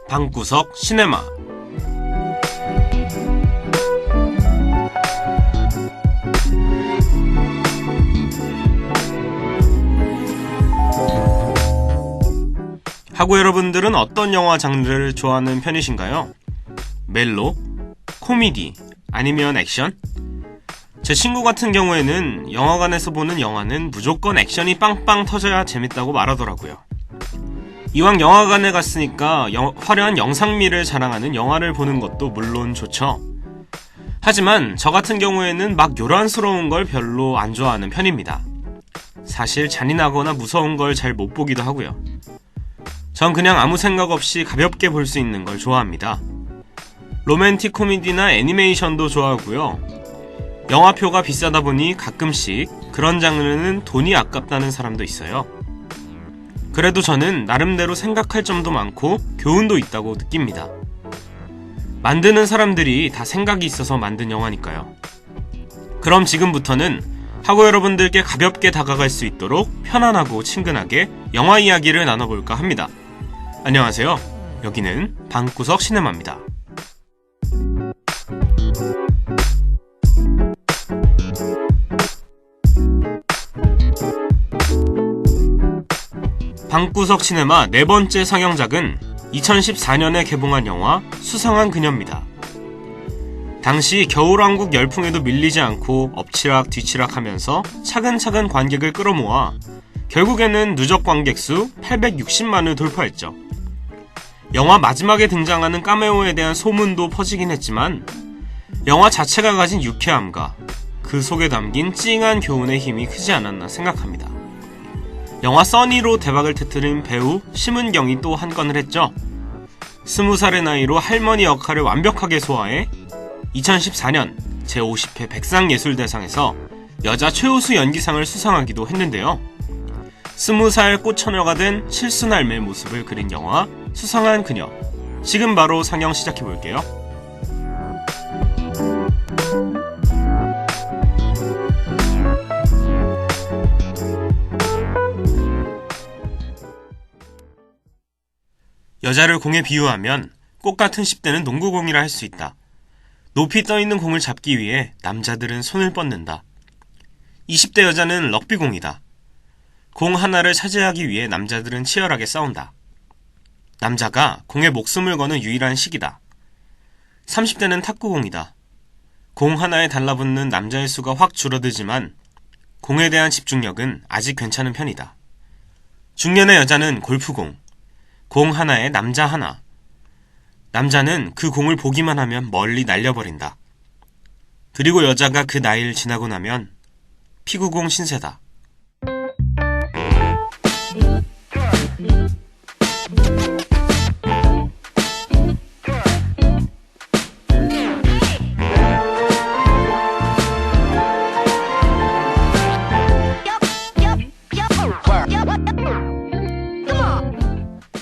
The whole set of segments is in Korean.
방구석 시네마. 하고 여러분들은 어떤 영화 장르를 좋아하는 편이신가요? 멜로? 코미디? 아니면 액션? 제 친구 같은 경우에는 영화관에서 보는 영화는 무조건 액션이 빵빵 터져야 재밌다고 말하더라고요. 이왕 영화관에 갔으니까 화려한 영상미를 자랑하는 영화를 보는 것도 물론 좋죠. 하지만 저 같은 경우에는 막 요란스러운 걸 별로 안 좋아하는 편입니다. 사실 잔인하거나 무서운 걸 잘 못 보기도 하고요. 전 그냥 아무 생각 없이 가볍게 볼 수 있는 걸 좋아합니다. 로맨틱 코미디나 애니메이션도 좋아하고요. 영화표가 비싸다 보니 가끔씩 그런 장르는 돈이 아깝다는 사람도 있어요. 그래도 저는 나름대로 생각할 점도 많고 교훈도 있다고 느낍니다. 만드는 사람들이 다 생각이 있어서 만든 영화니까요. 그럼 지금부터는 하고 여러분들께 가볍게 다가갈 수 있도록 편안하고 친근하게 영화 이야기를 나눠볼까 합니다. 안녕하세요. 여기는 방구석 시네마입니다. 방구석 시네마 네 번째 상영작은 2014년에 개봉한 영화 수상한 그녀입니다. 당시 겨울왕국 열풍에도 밀리지 않고 엎치락 뒤치락 하면서 차근차근 관객을 끌어모아 결국에는 누적 관객수 860만을 돌파했죠. 영화 마지막에 등장하는 카메오에 대한 소문도 퍼지긴 했지만 영화 자체가 가진 유쾌함과 그 속에 담긴 찡한 교훈의 힘이 크지 않았나 생각합니다. 영화 써니로 대박을 터뜨린 배우 심은경이 또 한 건을 했죠. 20살의 나이로 할머니 역할을 완벽하게 소화해 2014년 제50회 백상예술대상에서 여자 최우수 연기상을 수상하기도 했는데요. 20살 꽃처녀가 된 칠순할매의 모습을 그린 영화 수상한 그녀. 지금 바로 상영 시작해볼게요. 여자를 공에 비유하면 꽃같은 10대는 농구공이라 할 수 있다. 높이 떠있는 공을 잡기 위해 남자들은 손을 뻗는다. 20대 여자는 럭비공이다. 공 하나를 차지하기 위해 남자들은 치열하게 싸운다. 남자가 공에 목숨을 거는 유일한 시기다. 30대는 탁구공이다. 공 하나에 달라붙는 남자의 수가 확 줄어들지만 공에 대한 집중력은 아직 괜찮은 편이다. 중년의 여자는 골프공. 공 하나에 남자 하나. 남자는 그 공을 보기만 하면 멀리 날려버린다. 그리고 여자가 그 나이를 지나고 나면 피구공 신세다.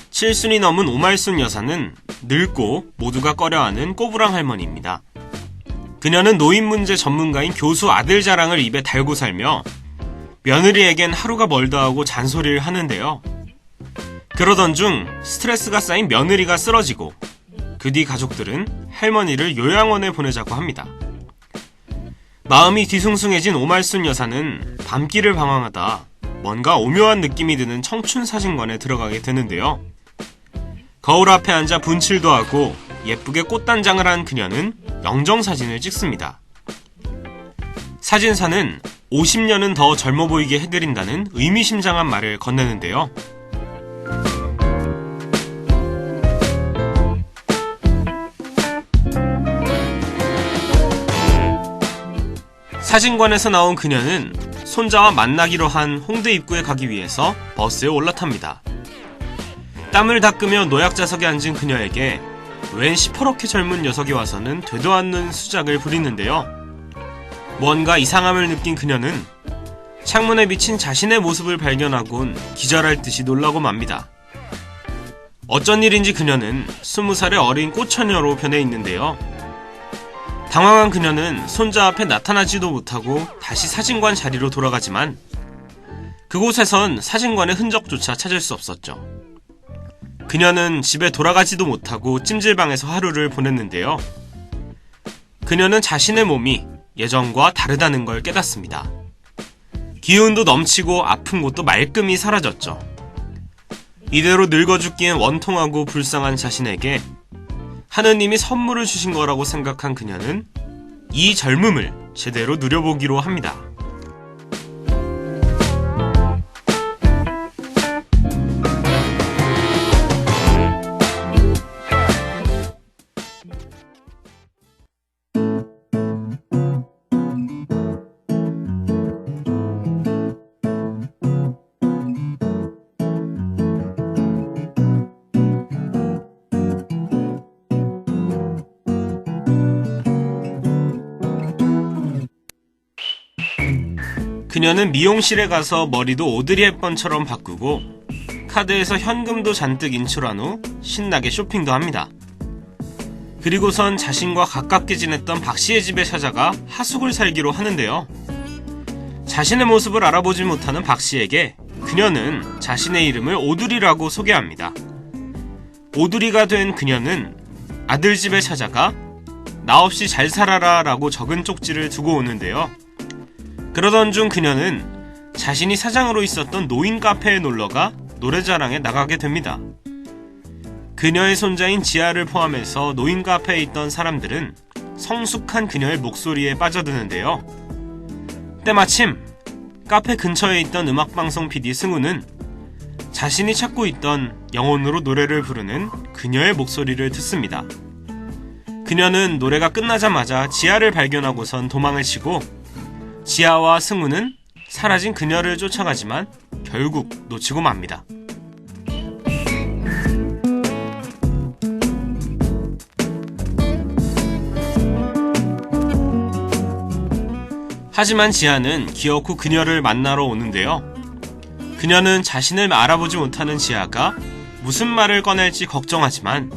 칠순이 넘은 오말순 여사는 늙고 모두가 꺼려하는 꼬부랑 할머니입니다. 그녀는 노인 문제 전문가인 교수 아들 자랑을 입에 달고 살며 며느리에겐 하루가 멀다 하고 잔소리를 하는데요. 그러던 중 스트레스가 쌓인 며느리가 쓰러지고 그 뒤 가족들은 할머니를 요양원에 보내자고 합니다. 마음이 뒤숭숭해진 오말순 여사는 밤길을 방황하다 뭔가 오묘한 느낌이 드는 청춘 사진관에 들어가게 되는데요. 거울 앞에 앉아 분칠도 하고 예쁘게 꽃단장을 한 그녀는 영정사진을 찍습니다. 사진사는 50년은 더 젊어 보이게 해드린다는 의미심장한 말을 건네는데요. 사진관에서 나온 그녀는 손자와 만나기로 한 홍대 입구에 가기 위해서 버스에 올라탑니다. 땀을 닦으며 노약자석에 앉은 그녀에게 웬 시퍼렇게 젊은 녀석이 와서는 되도 않는 수작을 부리는데요. 뭔가 이상함을 느낀 그녀는 창문에 비친 자신의 모습을 발견하곤 기절할 듯이 놀라고 맙니다. 어쩐 일인지 그녀는 20살의 어린 꽃처녀로 변해 있는데요. 당황한 그녀는 손자 앞에 나타나지도 못하고 다시 사진관 자리로 돌아가지만 그곳에선 사진관의 흔적조차 찾을 수 없었죠. 그녀는 집에 돌아가지도 못하고 찜질방에서 하루를 보냈는데요. 그녀는 자신의 몸이 예전과 다르다는 걸 깨닫습니다. 기운도 넘치고 아픈 곳도 말끔히 사라졌죠. 이대로 늙어 죽기엔 원통하고 불쌍한 자신에게 하느님이 선물을 주신 거라고 생각한 그녀는 이 젊음을 제대로 누려보기로 합니다. 그녀는 미용실에 가서 머리도 오드리 헵번처럼 바꾸고 카드에서 현금도 잔뜩 인출한 후 신나게 쇼핑도 합니다. 그리고선 자신과 가깝게 지냈던 박 씨의 집에 찾아가 하숙을 살기로 하는데요. 자신의 모습을 알아보지 못하는 박 씨에게 그녀는 자신의 이름을 오두리라고 소개합니다. 오두리가 된 그녀는 아들 집에 찾아가 나 없이 잘 살아라 라고 적은 쪽지를 두고 오는데요. 그러던 중 그녀는 자신이 사장으로 있었던 노인 카페에 놀러가 노래자랑에 나가게 됩니다. 그녀의 손자인 지아를 포함해서 노인 카페에 있던 사람들은 성숙한 그녀의 목소리에 빠져드는데요. 때마침 카페 근처에 있던 음악방송 PD 승우는 자신이 찾고 있던 영혼으로 노래를 부르는 그녀의 목소리를 듣습니다. 그녀는 노래가 끝나자마자 지아를 발견하고선 도망을 치고 지아와 승우는 사라진 그녀를 쫓아가지만 결국 놓치고 맙니다. 하지만 지아는 기어코 그녀를 만나러 오는데요. 그녀는 자신을 알아보지 못하는 지아가 무슨 말을 꺼낼지 걱정하지만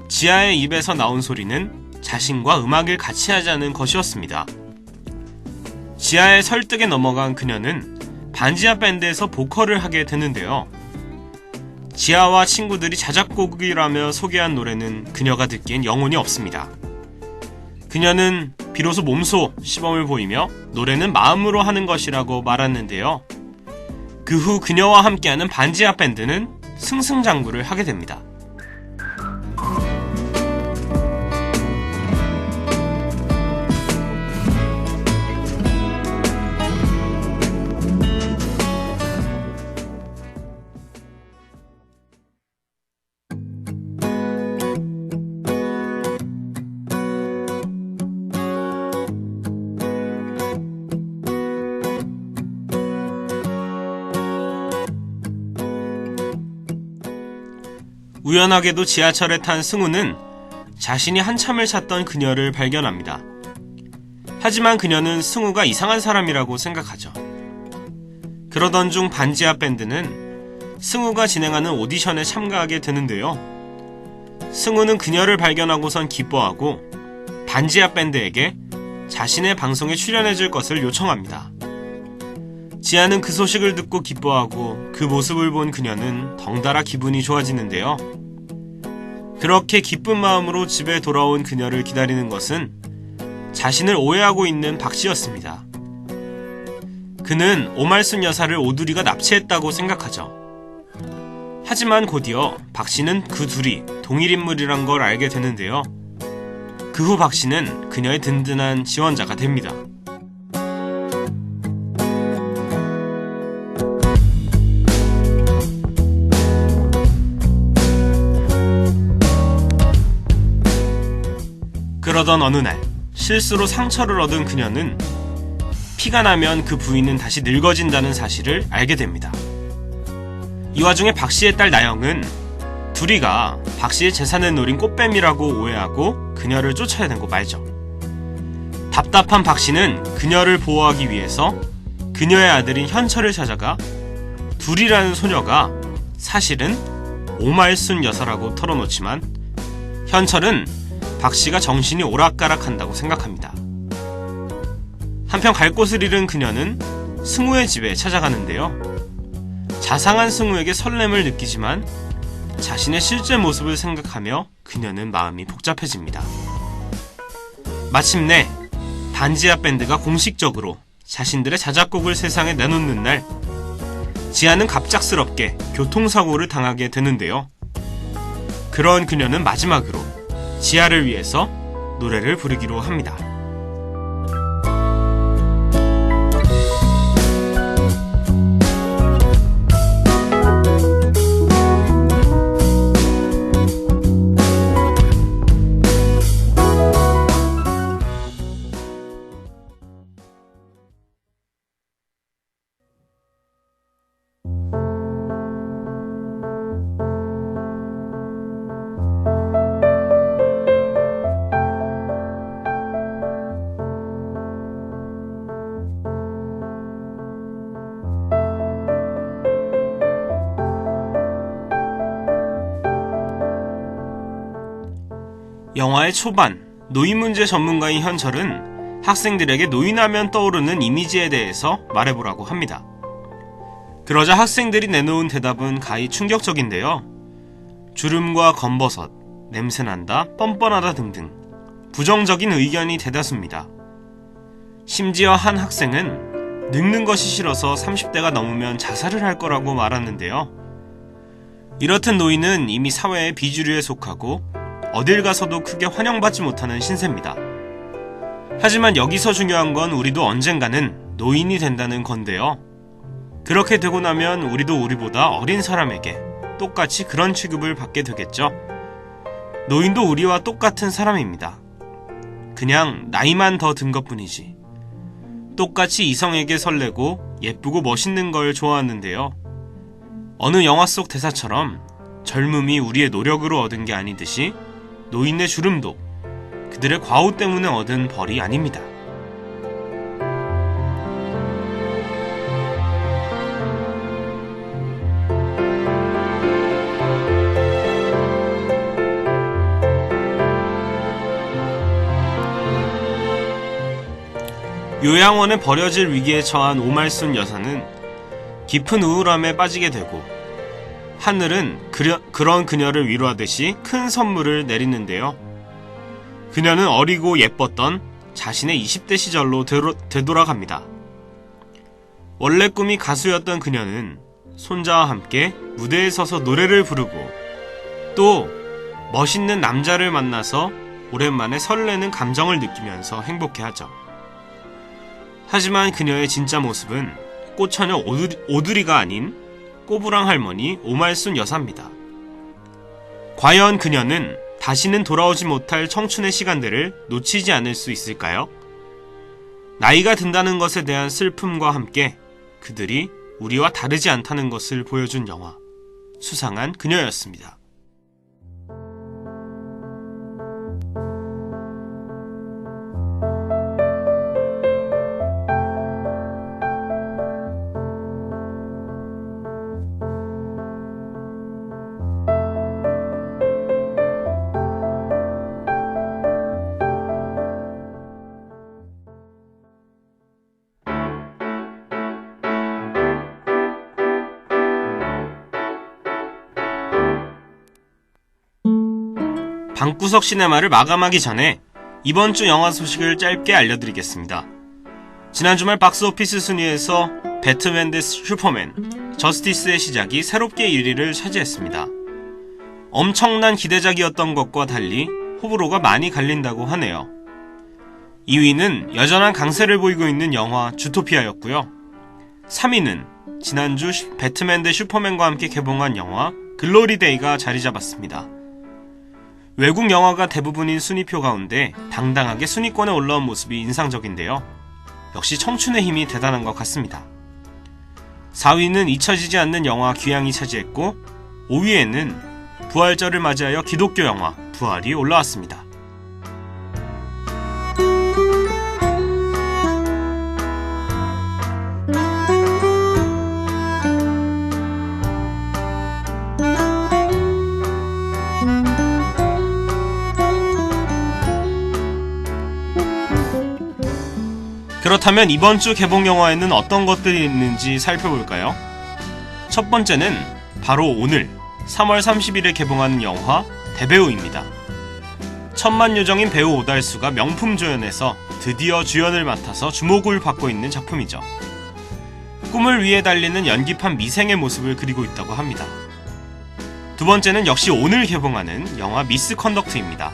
지아의 입에서 나온 소리는 자신과 음악을 같이 하자는 것이었습니다. 지아의 설득에 넘어간 그녀는 반지하 밴드에서 보컬을 하게 되는데요. 지아와 친구들이 자작곡이라며 소개한 노래는 그녀가 듣기엔 영혼이 없습니다. 그녀는 비로소 몸소 시범을 보이며 노래는 마음으로 하는 것이라고 말했는데요. 그 후 그녀와 함께하는 반지하 밴드는 승승장구를 하게 됩니다. 우연하게도 지하철에 탄 승우는 자신이 한참을 찾던 그녀를 발견합니다. 하지만 그녀는 승우가 이상한 사람이라고 생각하죠. 그러던 중 반지하 밴드는 승우가 진행하는 오디션에 참가하게 되는데요. 승우는 그녀를 발견하고선 기뻐하고 반지하 밴드에게 자신의 방송에 출연해줄 것을 요청합니다. 지아는 그 소식을 듣고 기뻐하고 그 모습을 본 그녀는 덩달아 기분이 좋아지는데요. 그렇게 기쁜 마음으로 집에 돌아온 그녀를 기다리는 것은 자신을 오해하고 있는 박 씨였습니다. 그는 오말순 여사를 오두리가 납치했다고 생각하죠. 하지만 곧이어 박 씨는 그 둘이 동일 인물이란 걸 알게 되는데요. 그 후 박 씨는 그녀의 든든한 지원자가 됩니다. 그러던 어느 날 실수로 상처를 얻은 그녀는 피가 나면 그 부위는 다시 늙어진다는 사실을 알게 됩니다. 이 와중에 박 씨의 딸 나영은 둘이가 박 씨의 재산을 노린 꽃뱀이라고 오해하고 그녀를 쫓아내고 말죠. 답답한 박 씨는 그녀를 보호하기 위해서 그녀의 아들인 현철을 찾아가 둘이라는 소녀가 사실은 오말순 여사라고 털어놓지만 현철은 박 씨가 정신이 오락가락한다고 생각합니다. 한편 갈 곳을 잃은 그녀는 승우의 집에 찾아가는데요. 자상한 승우에게 설렘을 느끼지만 자신의 실제 모습을 생각하며 그녀는 마음이 복잡해집니다. 마침내 반지하 밴드가 공식적으로 자신들의 자작곡을 세상에 내놓는 날, 지아는 갑작스럽게 교통사고를 당하게 되는데요. 그런 그녀는 마지막으로 지아를 위해서 노래를 부르기로 합니다. 영화의 초반, 노인 문제 전문가인 현철은 학생들에게 노인하면 떠오르는 이미지에 대해서 말해보라고 합니다. 그러자 학생들이 내놓은 대답은 가히 충격적인데요. 주름과 검버섯, 냄새난다, 뻔뻔하다 등등 부정적인 의견이 대다수입니다. 심지어 한 학생은 늙는 것이 싫어서 30대가 넘으면 자살을 할 거라고 말하는데요. 이렇듯 노인은 이미 사회의 비주류에 속하고 어딜 가서도 크게 환영받지 못하는 신세입니다. 하지만 여기서 중요한 건 우리도 언젠가는 노인이 된다는 건데요. 그렇게 되고 나면 우리도 우리보다 어린 사람에게 똑같이 그런 취급을 받게 되겠죠. 노인도 우리와 똑같은 사람입니다. 그냥 나이만 더 든 것뿐이지. 똑같이 이성에게 설레고 예쁘고 멋있는 걸 좋아하는데요. 어느 영화 속 대사처럼 젊음이 우리의 노력으로 얻은 게 아니듯이 노인의 주름도 그들의 과오 때문에 얻은 벌이 아닙니다. 요양원에 버려질 위기에 처한 오말순 여사는 깊은 우울함에 빠지게 되고 하늘은 그런 그녀를 위로하듯이 큰 선물을 내리는데요. 그녀는 어리고 예뻤던 자신의 20대 시절로 되돌아갑니다. 원래 꿈이 가수였던 그녀는 손자와 함께 무대에 서서 노래를 부르고 또 멋있는 남자를 만나서 오랜만에 설레는 감정을 느끼면서 행복해하죠. 하지만 그녀의 진짜 모습은 꽃처녀 오두리가 아닌 꼬부랑 할머니 오말순 여사입니다. 과연 그녀는 다시는 돌아오지 못할 청춘의 시간들을 놓치지 않을 수 있을까요? 나이가 든다는 것에 대한 슬픔과 함께 그들이 우리와 다르지 않다는 것을 보여준 영화 수상한 그녀였습니다. 방구석 시네마를 마감하기 전에 이번 주 영화 소식을 짧게 알려드리겠습니다. 지난 주말 박스오피스 순위에서 배트맨 대 슈퍼맨, 저스티스의 시작이 새롭게 1위를 차지했습니다. 엄청난 기대작이었던 것과 달리 호불호가 많이 갈린다고 하네요. 2위는 여전한 강세를 보이고 있는 영화 주토피아였고요. 3위는 지난주 배트맨 대 슈퍼맨과 함께 개봉한 영화 글로리데이가 자리 잡았습니다. 외국 영화가 대부분인 순위표 가운데 당당하게 순위권에 올라온 모습이 인상적인데요. 역시 청춘의 힘이 대단한 것 같습니다. 4위는 잊혀지지 않는 영화 귀향이 차지했고 5위에는 부활절을 맞이하여 기독교 영화 부활이 올라왔습니다. 그렇다면 이번 주 개봉 영화에는 어떤 것들이 있는지 살펴볼까요? 첫 번째는 바로 오늘 3월 30일에 개봉하는 영화 대배우입니다. 천만 요정인 배우 오달수가 명품 조연에서 드디어 주연을 맡아서 주목을 받고 있는 작품이죠. 꿈을 위해 달리는 연기파 미생의 모습을 그리고 있다고 합니다. 두 번째는 역시 오늘 개봉하는 영화 미스 컨덕트입니다.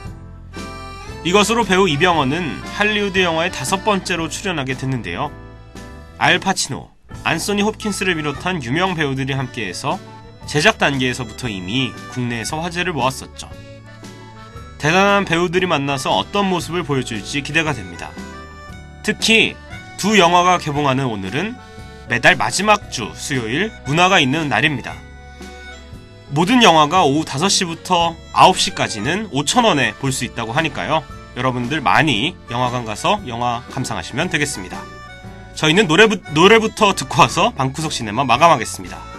이것으로 배우 이병헌은 할리우드 영화에 5번째로 출연하게 됐는데요. 알 파치노, 안소니 홉킨스를 비롯한 유명 배우들이 함께해서 제작 단계에서부터 이미 국내에서 화제를 모았었죠. 대단한 배우들이 만나서 어떤 모습을 보여줄지 기대가 됩니다. 특히 두 영화가 개봉하는 오늘은 매달 마지막 주 수요일 문화가 있는 날입니다. 모든 영화가 오후 5시부터 9시까지는 5,000원에 볼 수 있다고 하니까요. 여러분들 많이 영화관 가서 영화 감상하시면 되겠습니다. 저희는 노래부터 듣고 와서 방구석 시네마 마감하겠습니다.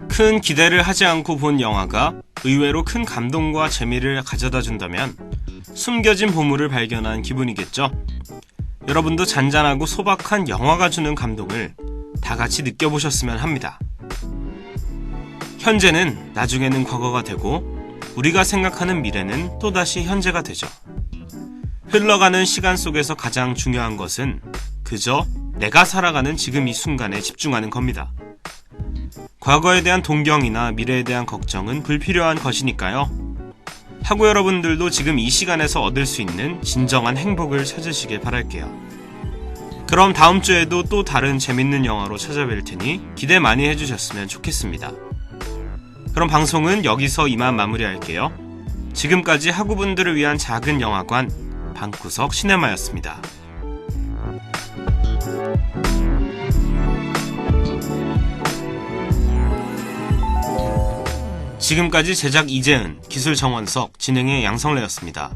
큰 기대를 하지 않고 본 영화가 의외로 큰 감동과 재미를 가져다 준다면 숨겨진 보물을 발견한 기분이겠죠. 여러분도 잔잔하고 소박한 영화가 주는 감동을 다 같이 느껴보셨으면 합니다. 현재는 나중에는 과거가 되고 우리가 생각하는 미래는 또다시 현재가 되죠. 흘러가는 시간 속에서 가장 중요한 것은 그저 내가 살아가는 지금 이 순간에 집중하는 겁니다. 과거에 대한 동경이나 미래에 대한 걱정은 불필요한 것이니까요. 하고 여러분들도 지금 이 시간에서 얻을 수 있는 진정한 행복을 찾으시길 바랄게요. 그럼 다음 주에도 또 다른 재밌는 영화로 찾아뵐 테니 기대 많이 해주셨으면 좋겠습니다. 그럼 방송은 여기서 이만 마무리할게요. 지금까지 학우분들을 위한 작은 영화관 방구석 시네마였습니다. 지금까지 제작 이재은, 기술 정원석, 진행의 양성래였습니다.